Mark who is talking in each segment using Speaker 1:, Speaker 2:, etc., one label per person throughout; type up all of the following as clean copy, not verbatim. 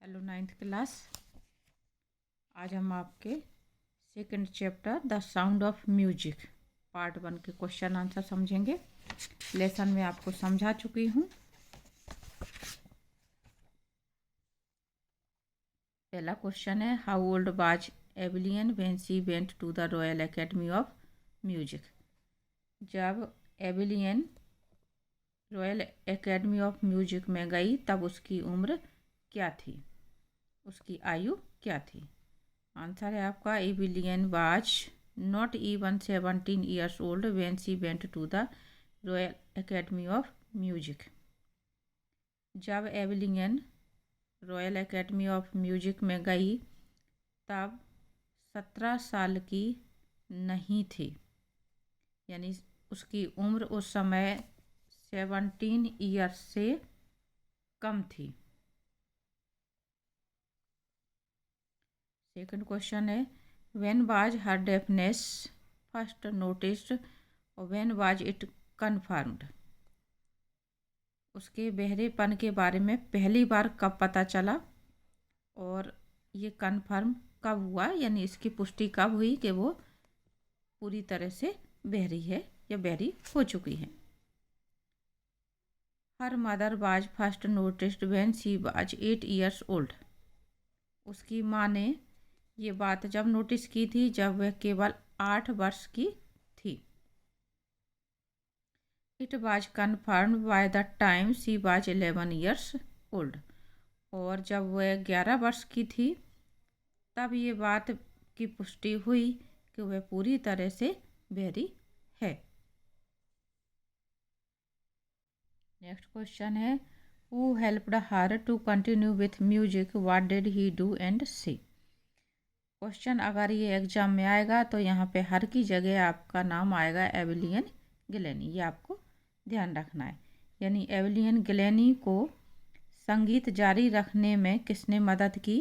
Speaker 1: Hello ninth class. आज हम आपके second chapter the sound of music part 1 के क्वेश्चन आंसर समझेंगे। लेसन में आपको समझा चुकी हूँ। पहला क्वेश्चन है, how old was Evelyn when she went to the Royal Academy of Music. जब Evelyn Royal Academy of Music में गई तब उसकी उम्र क्या थी, उसकी आयु क्या थी। आंसर है आपका, Evelyn was not even 17 years old when she went to the Royal Academy of Music. जब Evelyn Royal Academy of Music में गई तब 17 साल की नहीं थी, यानी उसकी उम्र उस समय 17 ईयर्स से कम थी। सेकंड क्वेश्चन है, when was her deafness first noticed और व्हेन वाज इट कन्फर्म्ड। उसके बहरेपन के बारे में पहली बार कब पता चला और ये कन्फर्म कब हुआ, यानी इसकी पुष्टि कब हुई कि वो पूरी तरह से बहरी है या बहरी हो चुकी है। Her mother was first noticed when she was 8 years old. उसकी माँ ने ये बात जब नोटिस की थी जब वह केवल 8 वर्ष की थी। It was confirmed by the time she was 11 years old. और जब वह 11 वर्ष की थी तब ये बात की पुष्टि हुई कि वह पूरी तरह से बहरी है। नेक्स्ट क्वेश्चन है, who helped her to continue with music, what did he do and say. Question अगर ये एग्जाम में आएगा तो यहाँ पे हर की जगह आपका नाम आएगा एविलियन गिलेनी, ये आपको ध्यान रखना है। यानी एविलियन गिलेनी को संगीत जारी रखने में किसने मदद की,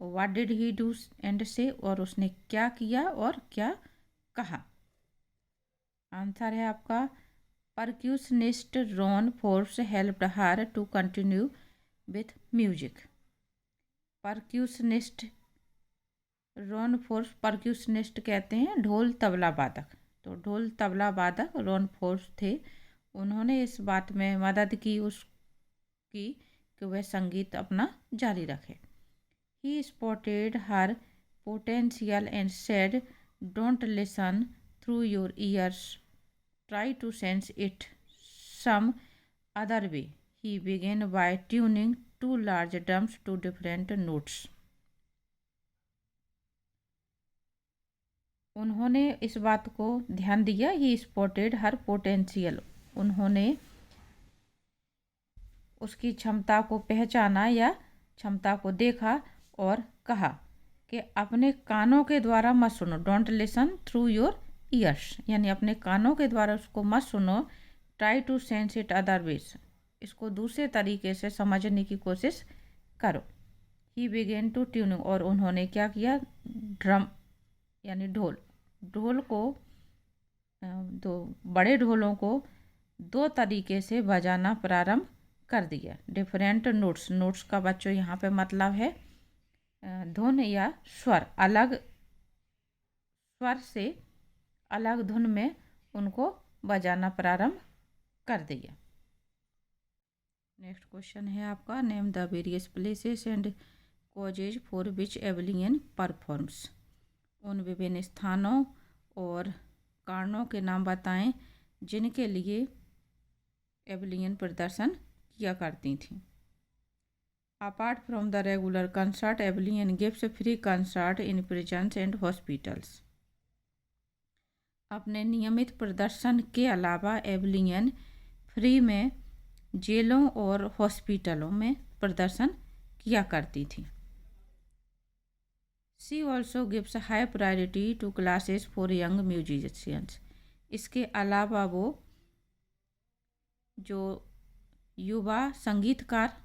Speaker 1: what did he do and से, और उसने क्या किया और क्या कहा। आंसर है आपका, percussionist Ron Forbes helped her to continue with music. Percussionist Ron Forbes, percussionist कहते हैं ढोल तबला वादक, तो ढोल तबला वादक रॉन फोर्ब्स थे। उन्होंने इस बात में मदद की उसकी कि वह संगीत अपना जारी रखे। He spotted her potential and said, don't listen through your ears, try to sense it some other way. He began by tuning 2 large drums to different notes. उन्होंने इस बात को ध्यान दिया, ही स्पॉटेड हर पोटेंशियल, उन्होंने उसकी क्षमता को पहचाना या क्षमता को देखा और कहा कि अपने कानों के द्वारा मत सुनो, don't listen through your ears, यानी अपने कानों के द्वारा उसको मत सुनो, try to sense it other ways, इसको दूसरे तरीके से समझने की कोशिश करो। ही बिगेन टू ट्यूनिंग, और उन्होंने क्या किया, ड्रम यानी ढोल को, दो बड़े ढोलों को 2 तरीके से बजाना प्रारंभ कर दिया। डिफरेंट नोट्स का बच्चों यहाँ पे मतलब है धुन या स्वर, अलग स्वर से अलग धुन में उनको बजाना प्रारंभ कर दिया। नेक्स्ट क्वेश्चन है आपका, name the various places and causes for which एविलियन performs. उन विभिन्न स्थानों और कारणों के नाम बताएं जिनके लिए एविलियन प्रदर्शन किया करती थी। Apart from the regular concert, एविलियन gives free concert in prisons and hospitals. अपने नियमित प्रदर्शन के अलावा एविलियन फ्री में जेलों और हॉस्पिटलों में प्रदर्शन किया करती थी। She also gives high priority to classes for young musicians. इसके अलावा वो जो युवा संगीतकार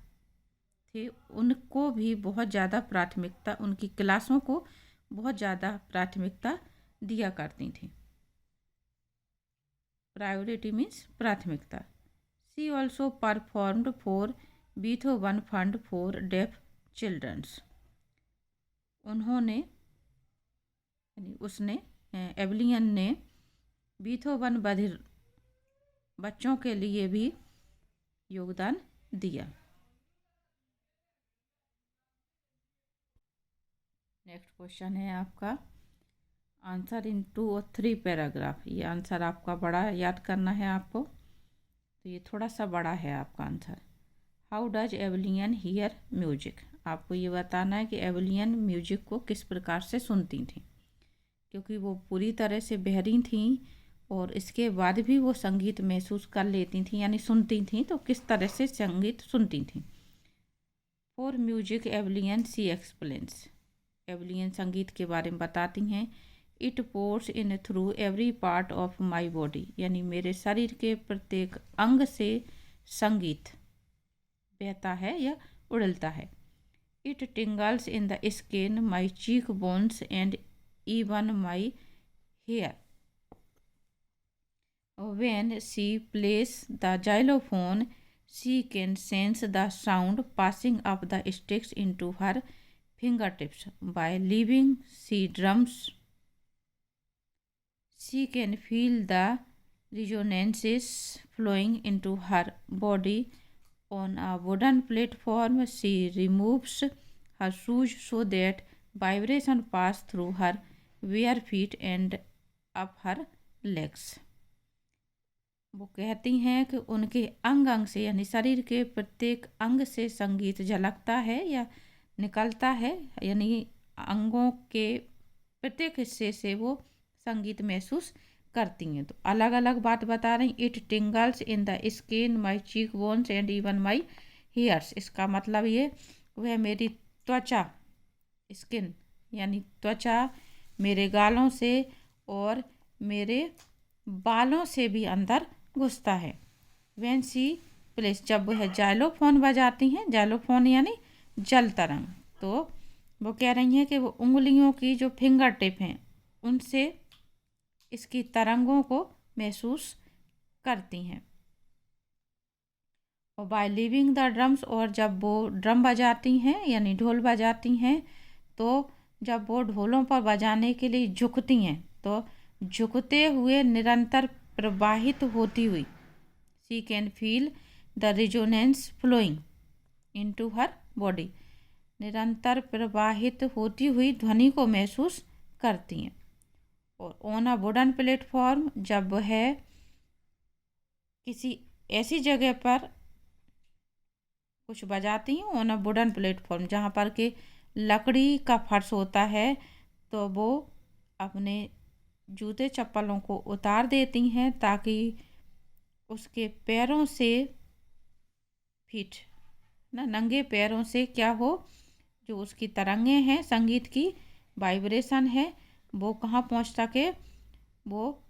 Speaker 1: थे उनको भी बहुत ज़्यादा प्राथमिकता, उनकी क्लासों को बहुत ज़्यादा प्राथमिकता दिया करती थी। प्रायोरिटी मीन्स प्राथमिकता। She also performed for Beethoven Fund for Deaf childrens. उन्होंने यानी उसने एवलियन ने बीथोवन बधिर बच्चों के लिए भी योगदान दिया। नेक्स्ट क्वेश्चन है आपका आंसर इन 2 और 3 पैराग्राफ। ये आंसर आपका बड़ा याद करना है आपको, तो ये थोड़ा सा बड़ा है आपका answer. How does Evelyn hear music. आपको ये बताना है कि एवलियन म्यूजिक को किस प्रकार से सुनती थी, क्योंकि वो पूरी तरह से बहरी थी और इसके बाद भी वो संगीत महसूस कर लेती थी यानी सुनती थी, तो किस तरह से संगीत सुनती थी। For music Evelyn see explains. Evelyn संगीत के बारे में बताती हैं। It pours in through every part of my body, यानी मेरे शरीर के प्रत्येक अंग से संगीत बहता है या उड़लता है। It tingles in the skin, my cheek bones and even my hair. When she plays the xylophone, she can sense the sound passing up the sticks into her fingertips. By leaving she drums, she can feel the resonances flowing into her body. On a wooden platform, she removes her shoes so that vibration pass through her bare feet and up her legs. वो कहती हैं कि उनके अंग अंग से यानी शरीर के प्रत्येक अंग से संगीत झलकता है या निकलता है, यानी अंगों के प्रत्येक हिस्से से वो संगीत महसूस करती हैं। तो अलग अलग बात बता रही। It tingles in the skin, my cheek bones and even my hairs. इसका मतलब ये वह मेरी त्वचा, स्किन यानी त्वचा, मेरे गालों से और मेरे बालों से भी अंदर घुसता है। व्हेन सी प्लेस, जब वह जाइलोफोन बजाती हैं, जाइलोफोन यानी जल तरंग, तो वो कह रही हैं कि वो उंगलियों की जो फिंगर टिप हैं उनसे इसकी तरंगों को महसूस करती हैं। और बाय लीविंग द ड्रम्स, और जब वो ड्रम बजाती हैं यानी ढोल बजाती हैं, तो जब वो ढोलों पर बजाने के लिए झुकती हैं तो झुकते हुए निरंतर प्रवाहित होती हुई she can feel the resonance flowing into her body, निरंतर प्रवाहित होती हुई ध्वनि को महसूस करती हैं। और ऑन अ वुडन प्लेटफॉर्म, जब है किसी ऐसी जगह पर कुछ बजाती हैं, ऑन अ वुडन प्लेटफॉर्म जहाँ पर के लकड़ी का फर्श होता है, तो वो अपने जूते चप्पलों को उतार देती हैं ताकि उसके पैरों से फीट ना नंगे पैरों से क्या हो, जो उसकी तरंगे हैं, संगीत की वाइब्रेशन है, वो कहाँ पहुँच सके, वो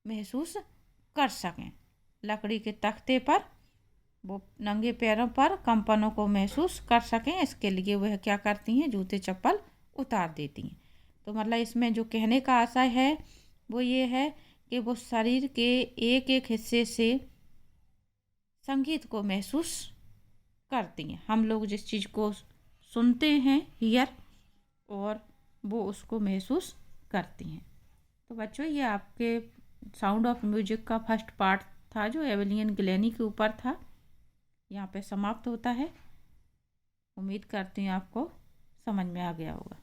Speaker 1: महसूस कर सकें। लकड़ी के तख्ते पर वो नंगे पैरों पर कंपनों को महसूस कर सकें, इसके लिए वह क्या करती हैं, जूते चप्पल उतार देती हैं। तो मतलब इसमें जो कहने का आशय है वो ये है कि वो शरीर के एक एक हिस्से से संगीत को महसूस करती हैं। हम लोग जिस चीज़ को सुनते हैं, हियर, और वो उसको महसूस करती हैं। तो बच्चों, ये आपके साउंड ऑफ म्यूजिक का फर्स्ट पार्ट था जो एवेलियन गिलानी के ऊपर था, यहाँ पे समाप्त होता है। उम्मीद करती हूँ आपको समझ में आ गया होगा।